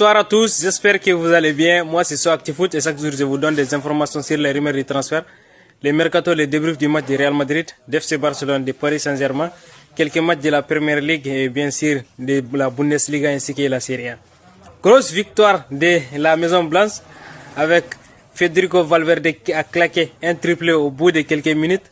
Bonsoir à tous, j'espère que vous allez bien. Moi c'est SoActiFoot et chaque jour je vous donne des informations sur les rumeurs de transfert, les mercato, les débriefs du match de Real Madrid, d'FC Barcelone, de Paris Saint-Germain, quelques matchs de la Premier League et bien sûr de la Bundesliga ainsi que la Serie A. Grosse victoire de la Maison Blanche avec Federico Valverde qui a claqué un triplé au bout de quelques minutes.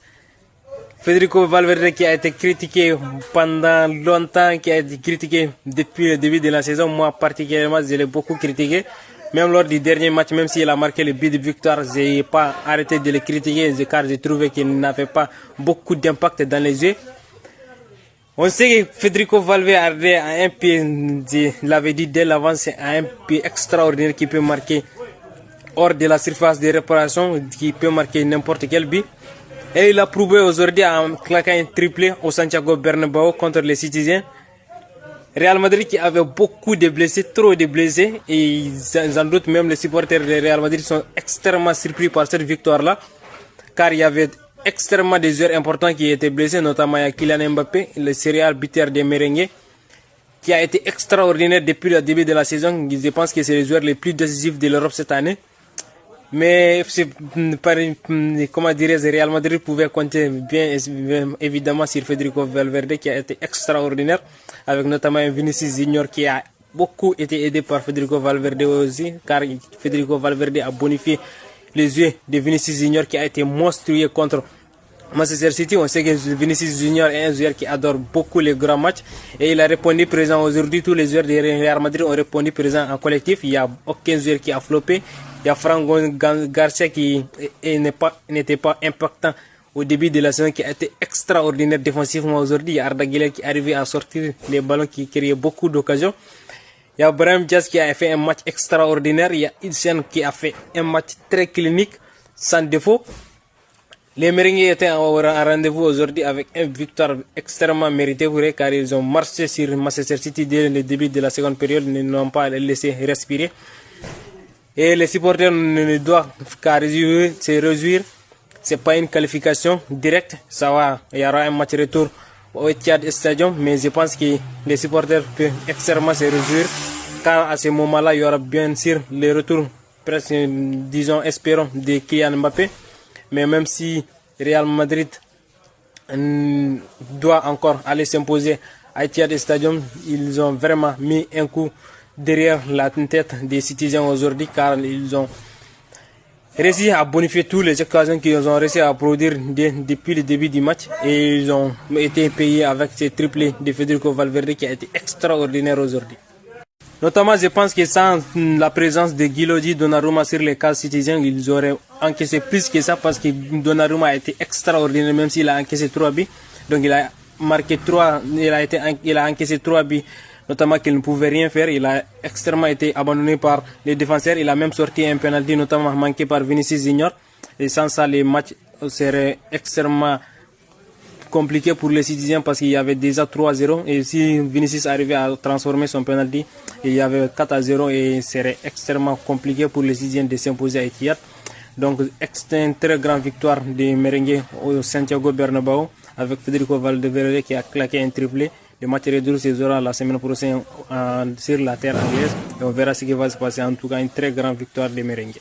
Federico Valverde qui a été critiqué pendant longtemps, qui a été critiqué depuis le début de la saison. Moi particulièrement, je l'ai beaucoup critiqué. Même lors du dernier match, même s'il a marqué le but de victoire, je n'ai pas arrêté de le critiquer car j'ai trouvé qu'il n'avait pas beaucoup d'impact dans les jeux. On sait que Federico Valverde a un pied, je l'avais dit dès l'avance, a un pied extraordinaire qui peut marquer hors de la surface de réparation, qui peut marquer n'importe quel but. Et il a prouvé aujourd'hui en claquant un triplé au Santiago Bernabéu contre les Citizens. Real Madrid qui avait beaucoup de blessés, trop de blessés, et sans doute même les supporters de Real Madrid sont extrêmement surpris par cette victoire-là, car il y avait extrêmement des joueurs importants qui étaient blessés, notamment il y a Kylian Mbappé, le serial buteur des Merengues, qui a été extraordinaire depuis le début de la saison. Je pense que c'est le joueur le plus décisif de l'Europe cette année. Mais comment dirais-je, Real Madrid pouvait compter bien évidemment sur Federico Valverde qui a été extraordinaire, avec notamment Vinicius Junior qui a beaucoup été aidé par Federico Valverde aussi, car Federico Valverde a bonifié les yeux de Vinicius Junior qui a été monstrueux contre Manchester City. On sait que Vinicius Junior est un joueur qui adore beaucoup les grands matchs et il a répondu présent aujourd'hui. Tous les joueurs de Real Madrid ont répondu présent en collectif. Il n'y a aucun joueur qui a floppé. Il y a Franco Garcia qui n'était pas impactant au début de la saison, qui a été extraordinaire défensivement aujourd'hui. Il y a Arda Güler qui est arrivé à sortir les ballons, qui créait beaucoup d'occasions. Il y a Brahim Diaz qui a fait un match extraordinaire. Il y a Ilsen qui a fait un match très clinique, sans défaut. Les Merengues étaient en rendez-vous aujourd'hui avec une victoire extrêmement méritée pour eux, car ils ont marché sur Manchester City dès le début de la seconde période. Ils n'ont pas laissé respirer. Et les supporters ne doivent qu'à se réjouir. Ce n'est pas une qualification directe. Il y aura un match retour au Etihad Stadium, mais je pense que les supporters peuvent extrêmement se réjouir, car à ce moment-là, il y aura bien sûr le retour, presque, disons, espérons, de Kylian Mbappé. Mais même si Real Madrid doit encore aller s'imposer à Etihad Stadium, ils ont vraiment mis un coup derrière la tête des Citizens aujourd'hui, car ils ont réussi à bonifier toutes les occasions qu'ils ont réussi à produire depuis le début du match, et ils ont été payés avec ce triplé de Federico Valverde qui a été extraordinaire aujourd'hui. Notamment, je pense que sans la présence de Guilodi Donnarumma sur les cases Citizens, ils auraient encaissé plus que ça, parce que Donnarumma a été extraordinaire, même s'il a encaissé 3 buts. Donc il a marqué 3, il a encaissé 3 buts, notamment qu'il ne pouvait rien faire. Il a extrêmement été abandonné par les défenseurs. Il a même sorti un penalty, notamment manqué par Vinicius Junior. Et sans ça, les matchs seraient extrêmement compliqués pour les Citizens, parce qu'il y avait déjà 3-0. Et si Vinicius arrivait à transformer son penalty, il y avait 4-0 et serait extrêmement compliqué pour les Citizens de s'imposer à Etihad. Donc, c'est une très grande victoire des Merengues au Santiago Bernabéu avec Federico Valverde qui a claqué un triplé. Le match retour se jouera la semaine prochaine sur la terre anglaise et on verra ce qui va se passer. En tout cas, une très grande victoire des Merengues.